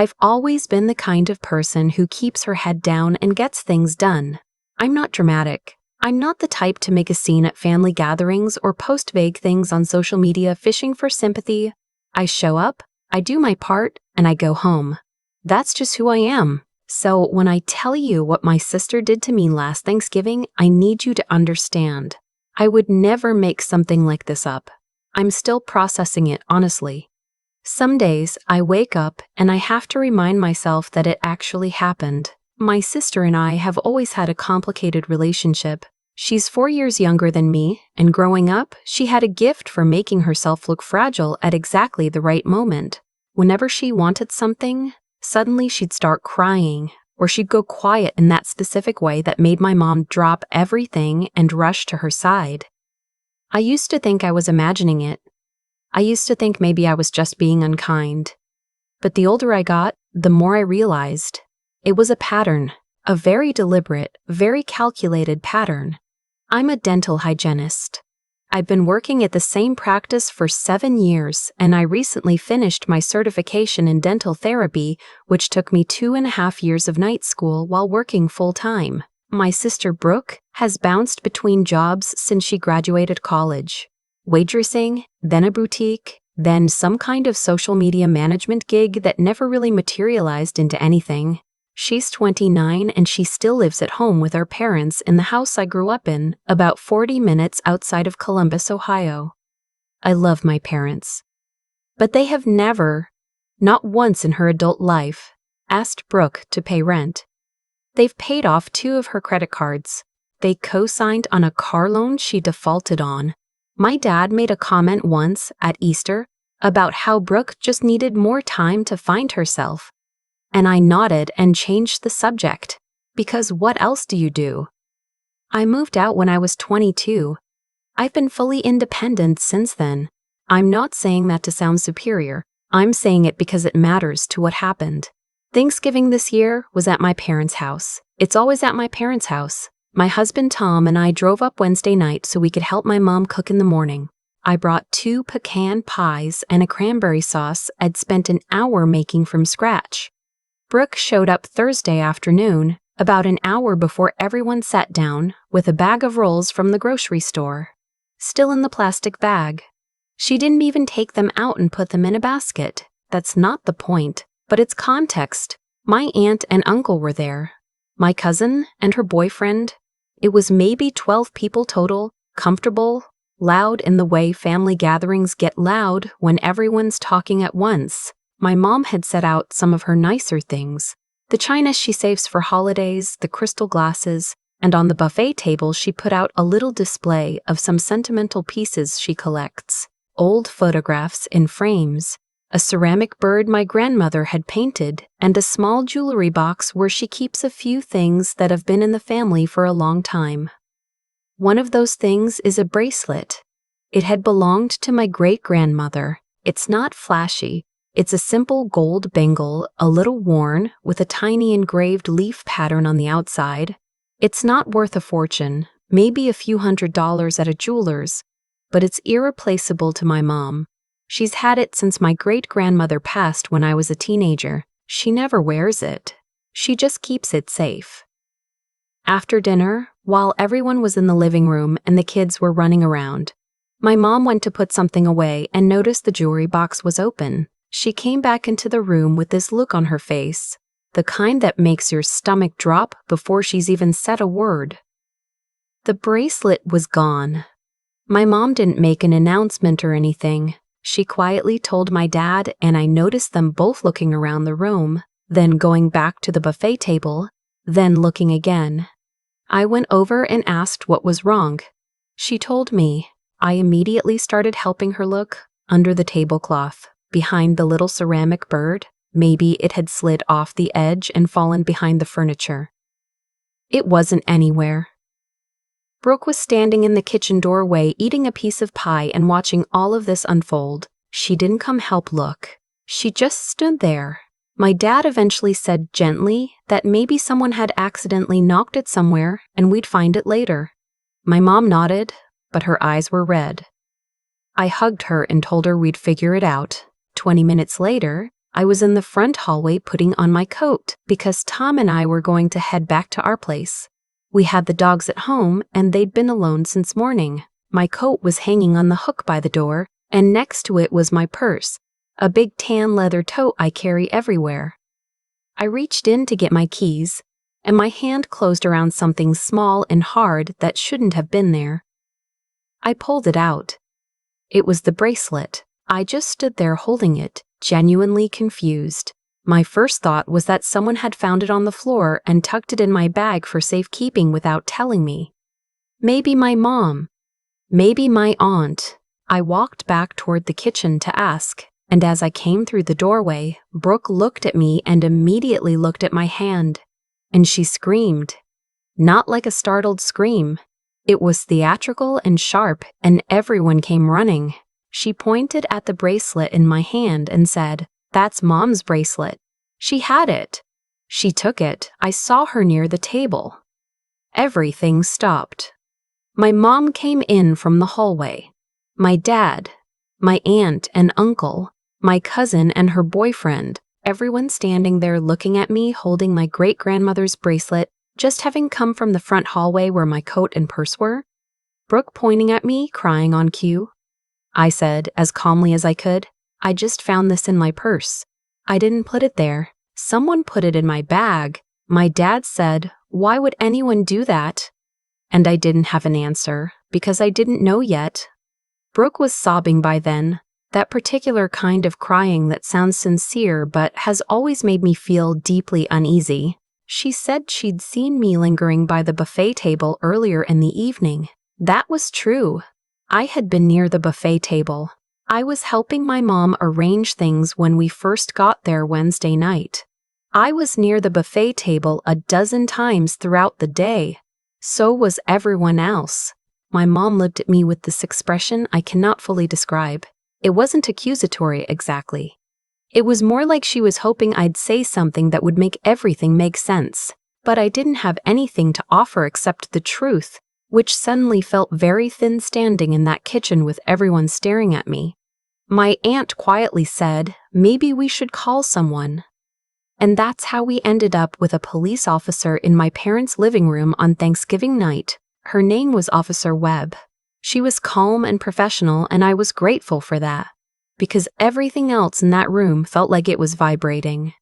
I've always been the kind of person who keeps her head down and gets things done. I'm not dramatic. I'm not the type to make a scene at family gatherings or post vague things on social media fishing for sympathy. I show up, I do my part, and I go home. That's just who I am. So when I tell you what my sister did to me last Thanksgiving, I need you to understand. I would never make something like this up. I'm still processing it, honestly. Some days I wake up and I have to remind myself that it actually happened. My sister and I have always had a complicated relationship. She's 4 years younger than me, and growing up, she had a gift for making herself look fragile at exactly the right moment. Whenever she wanted something, suddenly she'd start crying, or she'd go quiet in that specific way that made my mom drop everything and rush to her side. I used to think I was imagining it. I used to think maybe I was just being unkind. But the older I got, the more I realized it was a pattern, a very deliberate, very calculated pattern. I'm a dental hygienist. I've been working at the same practice for 7 years, and I recently finished my certification in dental therapy, which took me 2.5 years of night school while working full-time. My sister Brooke has bounced between jobs since she graduated college. Waitressing, then a boutique, then some kind of social media management gig that never really materialized into anything. She's 29 and she still lives at home with our parents in the house I grew up in, about 40 minutes outside of Columbus, Ohio. I love my parents. But they have never, not once in her adult life, asked Brooke to pay rent. They've paid off 2 of her credit cards. They co-signed on a car loan she defaulted on. My dad made a comment once at Easter about how Brooke just needed more time to find herself. And I nodded and changed the subject, because what else do you do? I moved out when I was 22. I've been fully independent since then. I'm not saying that to sound superior. I'm saying it because it matters to what happened. Thanksgiving this year was at my parents' house. It's always at my parents' house. My husband Tom and I drove up Wednesday night so we could help my mom cook in the morning. I brought 2 pecan pies and a cranberry sauce I'd spent an hour making from scratch. Brooke showed up Thursday afternoon, about an hour before everyone sat down, with a bag of rolls from the grocery store. Still in the plastic bag. She didn't even take them out and put them in a basket. That's not the point, but it's context. My aunt and uncle were there. My cousin and her boyfriend. It was maybe 12 people total, comfortable, loud in the way family gatherings get loud when everyone's talking at once. My mom had set out some of her nicer things. The china she saves for holidays, the crystal glasses, and on the buffet table she put out a little display of some sentimental pieces she collects. Old photographs in frames, a ceramic bird my grandmother had painted, and a small jewelry box where she keeps a few things that have been in the family for a long time. One of those things is a bracelet. It had belonged to my great-grandmother. It's not flashy. It's a simple gold bangle, a little worn, with a tiny engraved leaf pattern on the outside. It's not worth a fortune, maybe a few $100s at a jeweler's, but it's irreplaceable to my mom. She's had it since my great-grandmother passed when I was a teenager. She never wears it. She just keeps it safe. After dinner, while everyone was in the living room and the kids were running around, my mom went to put something away and noticed the jewelry box was open. She came back into the room with this look on her face, the kind that makes your stomach drop before she's even said a word. The bracelet was gone. My mom didn't make an announcement or anything. She quietly told my dad, and I noticed them both looking around the room, then going back to the buffet table, then looking again. I went over and asked what was wrong. She told me. I immediately started helping her look under the tablecloth, behind the little ceramic bird. Maybe it had slid off the edge and fallen behind the furniture. It wasn't anywhere. Brooke was standing in the kitchen doorway eating a piece of pie and watching all of this unfold. She didn't come help look. She just stood there. My dad eventually said gently that maybe someone had accidentally knocked it somewhere and we'd find it later. My mom nodded, but her eyes were red. I hugged her and told her we'd figure it out. 20 minutes later, I was in the front hallway putting on my coat because Tom and I were going to head back to our place. We had the dogs at home and they'd been alone since morning. My coat was hanging on the hook by the door, and next to it was my purse, a big tan leather tote I carry everywhere. I reached in to get my keys, and my hand closed around something small and hard that shouldn't have been there. I pulled it out. It was the bracelet. I just stood there holding it, genuinely confused. My first thought was that someone had found it on the floor and tucked it in my bag for safekeeping without telling me. Maybe my mom. Maybe my aunt. I walked back toward the kitchen to ask, and as I came through the doorway, Brooke looked at me and immediately looked at my hand. And she screamed. Not like a startled scream. It was theatrical and sharp, and everyone came running. She pointed at the bracelet in my hand and said, "That's Mom's bracelet. She had it. She took it. I saw her near the table." Everything stopped. My mom came in from the hallway. My dad, my aunt and uncle, my cousin and her boyfriend, everyone standing there looking at me holding my great-grandmother's bracelet, just having come from the front hallway where my coat and purse were. Brooke pointing at me, crying on cue. I said, as calmly as I could, "I just found this in my purse. I didn't put it there. Someone put it in my bag." My dad said, "Why would anyone do that?" And I didn't have an answer, because I didn't know yet. Brooke was sobbing by then, that particular kind of crying that sounds sincere but has always made me feel deeply uneasy. She said she'd seen me lingering by the buffet table earlier in the evening. That was true. I had been near the buffet table. I was helping my mom arrange things when we first got there Wednesday night. I was near the buffet table a dozen times throughout the day. So was everyone else. My mom looked at me with this expression I cannot fully describe. It wasn't accusatory exactly. It was more like she was hoping I'd say something that would make everything make sense. But I didn't have anything to offer except the truth, which suddenly felt very thin standing in that kitchen with everyone staring at me. My aunt quietly said, "Maybe we should call someone." And that's how we ended up with a police officer in my parents' living room on Thanksgiving night. Her name was Officer Webb. She was calm and professional, and I was grateful for that, because everything else in that room felt like it was vibrating.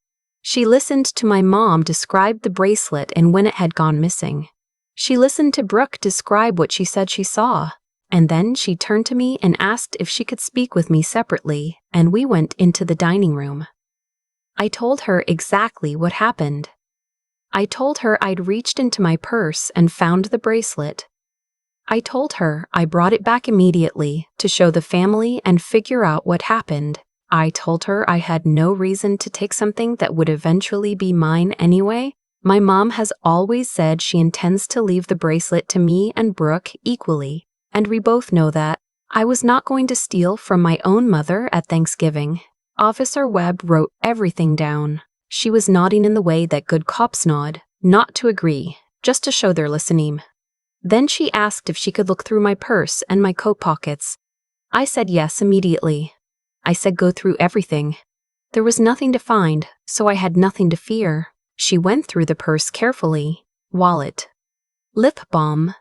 She listened to my mom describe the bracelet and when it had gone missing. She listened to Brooke describe what she said she saw, and then she turned to me and asked if she could speak with me separately, and we went into the dining room. I told her exactly what happened. I told her I'd reached into my purse and found the bracelet. I told her I brought it back immediately to show the family and figure out what happened. I told her I had no reason to take something that would eventually be mine anyway. My mom has always said she intends to leave the bracelet to me and Brooke equally, and we both know that. I was not going to steal from my own mother at Thanksgiving. Officer Webb wrote everything down. She was nodding in the way that good cops nod, not to agree, just to show they're listening. Then she asked if she could look through my purse and my coat pockets. I said yes immediately. I said go through everything. There was nothing to find, so I had nothing to fear. She went through the purse carefully. Wallet, lip balm,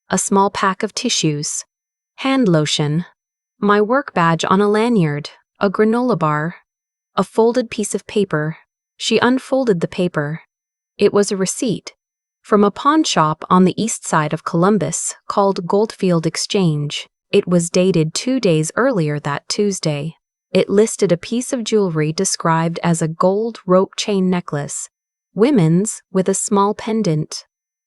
a small pack of tissues, hand lotion, my work badge on a lanyard, a granola bar, a folded piece of paper. She unfolded the paper. It was a receipt from a pawn shop on the east side of Columbus called Goldfield Exchange. It was dated 2 days earlier that Tuesday. It listed a piece of jewelry described as a gold rope chain necklace, women's, with a small pendant.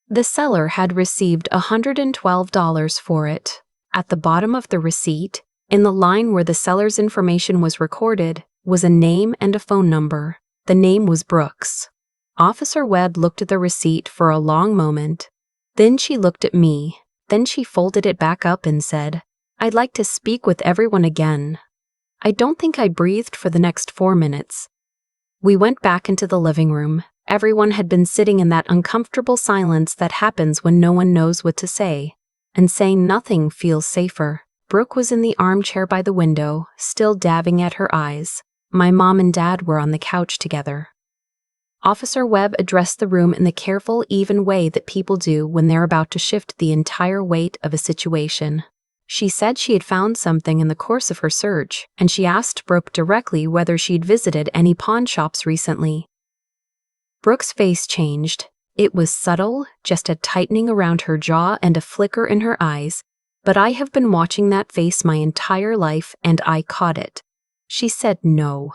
The seller had received $112 for it. At the bottom of the receipt, in the line where the seller's information was recorded, was a name and a phone number. The name was Brooks. Officer Webb looked at the receipt for a long moment. Then she looked at me. Then she folded it back up and said, "I'd like to speak with everyone again." I don't think I breathed for the next 4 minutes. We went back into the living room. Everyone had been sitting in that uncomfortable silence that happens when no one knows what to say, and saying nothing feels safer. Brooke was in the armchair by the window, still dabbing at her eyes. My mom and dad were on the couch together. Officer Webb addressed the room in the careful, even way that people do when they're about to shift the entire weight of a situation. She said she had found something in the course of her search, and she asked Brooke directly whether she'd visited any pawn shops recently. Brooke's face changed. It was subtle, just a tightening around her jaw and a flicker in her eyes, but I have been watching that face my entire life and I caught it. She said no.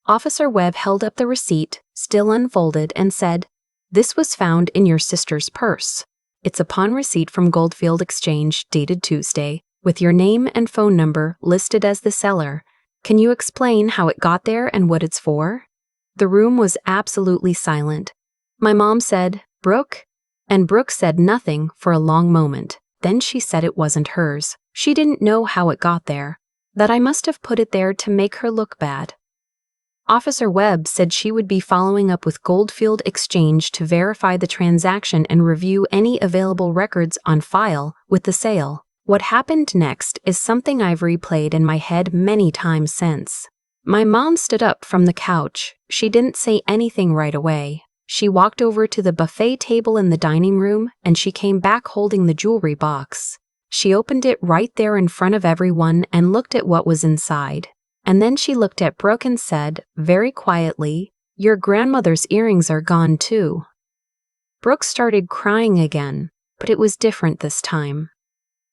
Officer Webb held up the receipt, still unfolded, and said, "This was found in your sister's purse. It's a pawn receipt from Goldfield Exchange dated Tuesday, with your name and phone number listed as the seller. Can you explain how it got there and what it's for?" The room was absolutely silent. My mom said, "Brooke?" And Brooke said nothing for a long moment. Then she said it wasn't hers. She didn't know how it got there, that I must have put it there to make her look bad. Officer Webb said she would be following up with Goldfield Exchange to verify the transaction and review any available records on file with the sale. What happened next is something I've replayed in my head many times since. My mom stood up from the couch. She didn't say anything right away. She walked over to the buffet table in the dining room and she came back holding the jewelry box. She opened it right there in front of everyone and looked at what was inside. And then she looked at Brooke and said, very quietly, "Your grandmother's earrings are gone too." Brooke started crying again, but it was different this time.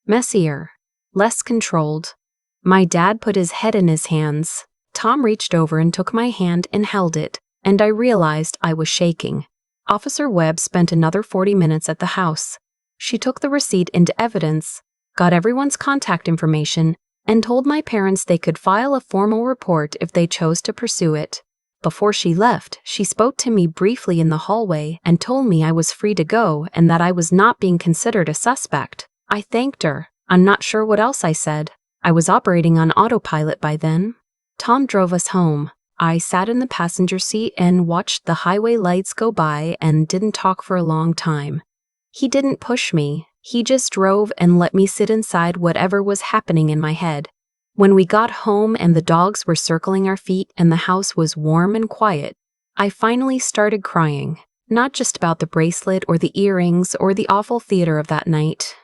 Messier, less controlled. My dad put his head in his hands. Tom reached over and took my hand and held it, and I realized I was shaking. Officer Webb spent another 40 minutes at the house. She took the receipt into evidence, got everyone's contact information, and told my parents they could file a formal report if they chose to pursue it. Before she left, she spoke to me briefly in the hallway and told me I was free to go and that I was not being considered a suspect. I thanked her. I'm not sure what else I said. I was operating on autopilot by then. Tom drove us home. I sat in the passenger seat and watched the highway lights go by and didn't talk for a long time. He didn't push me. He just drove and let me sit inside whatever was happening in my head. When we got home and the dogs were circling our feet and the house was warm and quiet, I finally started crying. Not just about the bracelet or the earrings or the awful theater of that night.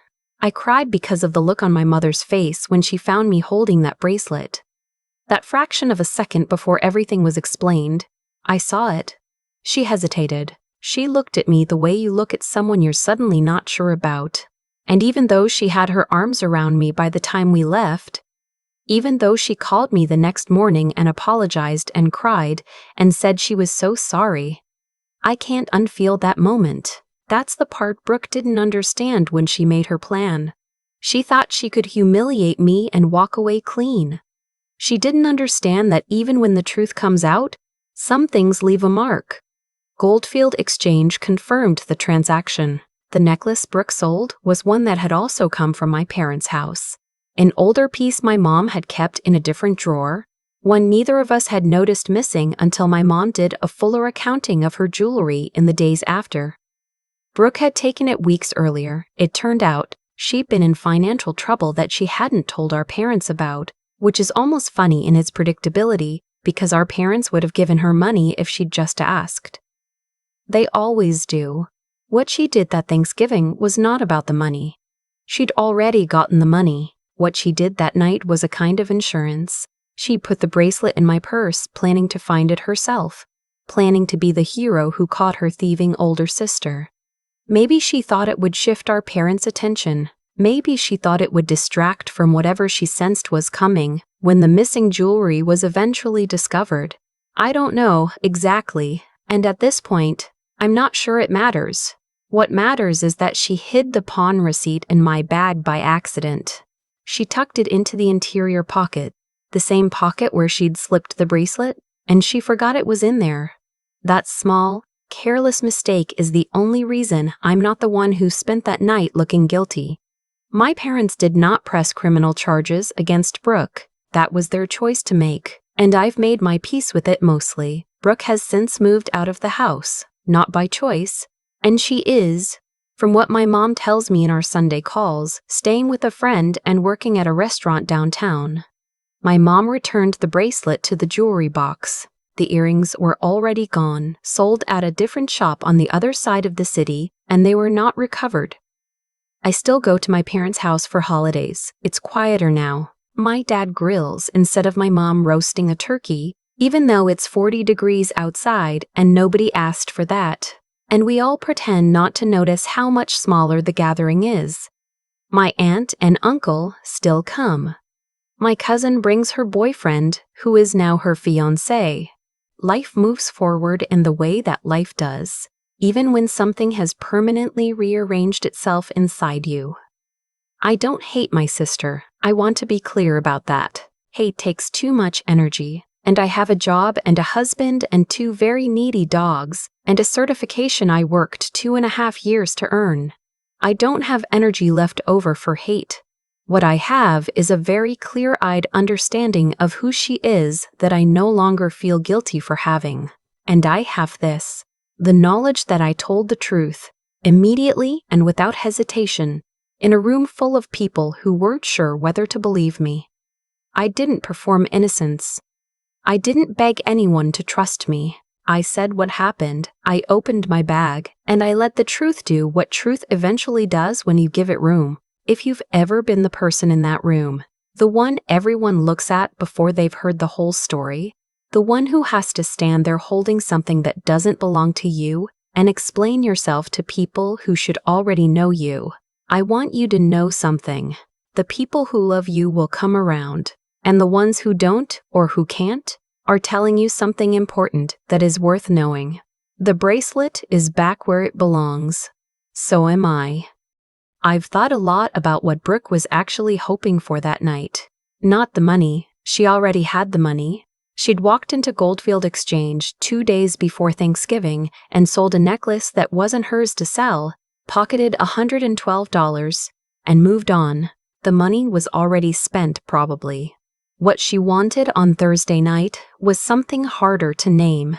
I cried because of the look on my mother's face when she found me holding that bracelet. That fraction of a second before everything was explained, I saw it. She hesitated. She looked at me the way you look at someone you're suddenly not sure about. And even though she had her arms around me by the time we left, even though she called me the next morning and apologized and cried and said she was so sorry, I can't unfeel that moment. That's the part Brooke didn't understand when she made her plan. She thought she could humiliate me and walk away clean. She didn't understand that even when the truth comes out, some things leave a mark. Goldfield Exchange confirmed the transaction. The necklace Brooke sold was one that had also come from my parents' house. An older piece my mom had kept in a different drawer, one neither of us had noticed missing until my mom did a fuller accounting of her jewelry in the days after. Brooke had taken it weeks earlier. It turned out she'd been in financial trouble that she hadn't told our parents about, which is almost funny in its predictability because our parents would have given her money if she'd just asked. They always do. What she did that Thanksgiving was not about the money. She'd already gotten the money. What she did that night was a kind of insurance. She put the bracelet in my purse, planning to find it herself, planning to be the hero who caught her thieving older sister. Maybe she thought it would shift our parents' attention. Maybe she thought it would distract from whatever she sensed was coming when the missing jewelry was eventually discovered. I don't know exactly, and at this point, I'm not sure it matters. What matters is that she hid the pawn receipt in my bag by accident. She tucked it into the interior pocket, the same pocket where she'd slipped the bracelet, and she forgot it was in there. That small, careless mistake is the only reason I'm not the one who spent that night looking guilty. My parents did not press criminal charges against Brooke. That was their choice to make, and I've made my peace with it mostly. Brooke has since moved out of the house, not by choice, and she is, from what my mom tells me in our Sunday calls, staying with a friend and working at a restaurant downtown. My mom returned the bracelet to the jewelry box. The earrings were already gone, sold at a different shop on the other side of the city, and they were not recovered. I still go to my parents' house for holidays. It's quieter now. My dad grills instead of my mom roasting a turkey, even though it's 40 degrees outside and nobody asked for that. And we all pretend not to notice how much smaller the gathering is. My aunt and uncle still come. My cousin brings her boyfriend, who is now her fiancé. Life moves forward in the way that life does, even when something has permanently rearranged itself inside you. I don't hate my sister. I want to be clear about that. Hate takes too much energy, and I have a job and a husband and 2 very needy dogs, and a certification I worked 2.5 years to earn. I don't have energy left over for hate. What I have is a very clear-eyed understanding of who she is that I no longer feel guilty for having. And I have this, the knowledge that I told the truth, immediately and without hesitation, in a room full of people who weren't sure whether to believe me. I didn't perform innocence. I didn't beg anyone to trust me. I said what happened, I opened my bag, and I let the truth do what truth eventually does when you give it room. If you've ever been the person in that room, the one everyone looks at before they've heard the whole story, the one who has to stand there holding something that doesn't belong to you and explain yourself to people who should already know you, I want you to know something. The people who love you will come around, and the ones who don't or who can't are telling you something important that is worth knowing. The bracelet is back where it belongs. So am I. I've thought a lot about what Brooke was actually hoping for that night. Not the money. She already had the money. She'd walked into Goldfield Exchange 2 days before Thanksgiving and sold a necklace that wasn't hers to sell, pocketed $112, and moved on. The money was already spent, probably. What she wanted on Thursday night was something harder to name.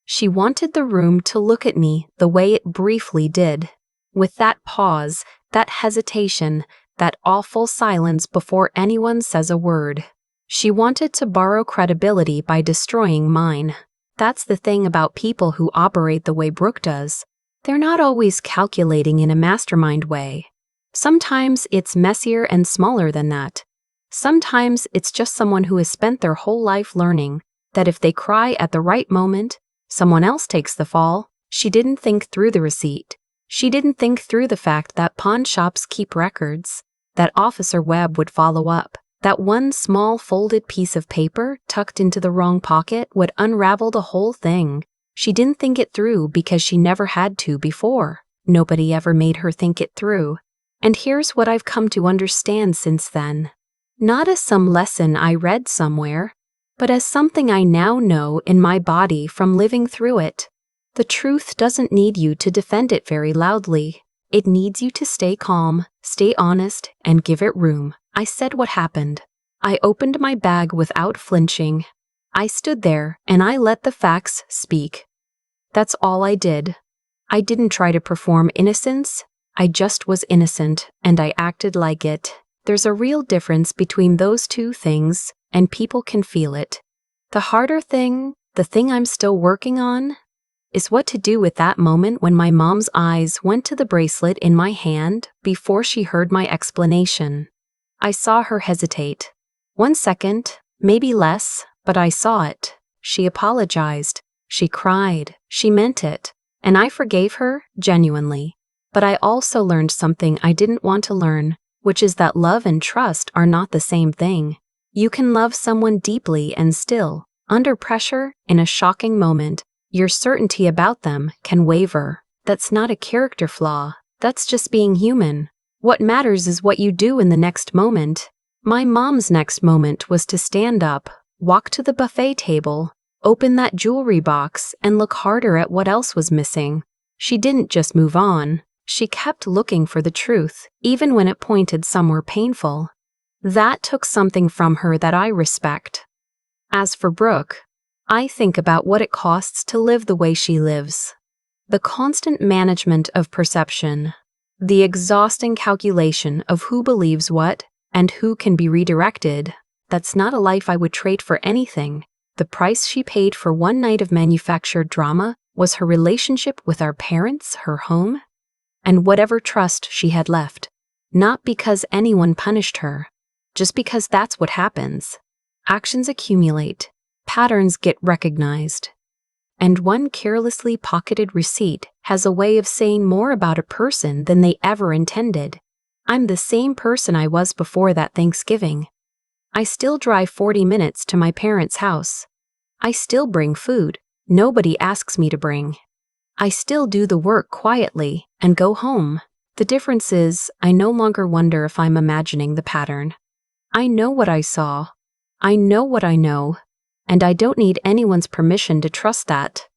She wanted the room to look at me the way it briefly did, with that pause, that hesitation, that awful silence before anyone says a word. She wanted to borrow credibility by destroying mine. That's the thing about people who operate the way Brooke does. They're not always calculating in a mastermind way. Sometimes it's messier and smaller than that. Sometimes it's just someone who has spent their whole life learning that if they cry at the right moment, someone else takes the fall. She didn't think through the receipt. She didn't think through the fact that pawn shops keep records, that Officer Webb would follow up, that one small folded piece of paper tucked into the wrong pocket would unravel the whole thing. She didn't think it through because she never had to before. Nobody ever made her think it through. And here's what I've come to understand since then. Not as some lesson I read somewhere, but as something I now know in my body from living through it. The truth doesn't need you to defend it very loudly. It needs you to stay calm, stay honest, and give it room. I said what happened. I opened my bag without flinching. I stood there and I let the facts speak. That's all I did. I didn't try to perform innocence. I just was innocent, and I acted like it. There's a real difference between those two things, and people can feel it. The harder thing, the thing I'm still working on, is what to do with that moment when my mom's eyes went to the bracelet in my hand before she heard my explanation. I saw her hesitate. 1 second, maybe less, but I saw it. She apologized. She cried. She meant it. And I forgave her, genuinely. But I also learned something I didn't want to learn, which is that love and trust are not the same thing. You can love someone deeply and still, under pressure, in a shocking moment, your certainty about them can waver. That's not a character flaw. That's just being human. What matters is what you do in the next moment. My mom's next moment was to stand up, walk to the buffet table, open that jewelry box, and look harder at what else was missing. She didn't just move on. She kept looking for the truth, even when it pointed somewhere painful. That took something from her that I respect. As for Brooke, I think about what it costs to live the way she lives. The constant management of perception, the exhausting calculation of who believes what and who can be redirected. That's not a life I would trade for anything. The price she paid for one night of manufactured drama was her relationship with our parents, her home, and whatever trust she had left. Not because anyone punished her, just because that's what happens. Actions accumulate, patterns get recognized, and one carelessly pocketed receipt has a way of saying more about a person than they ever intended. I'm the same person I was before that Thanksgiving. I still drive 40 minutes to my parents' house. I still bring food nobody asks me to bring. I still do the work quietly and go home. The difference is, I no longer wonder if I'm imagining the pattern. I know what I saw. I know what I know, and I don't need anyone's permission to trust that.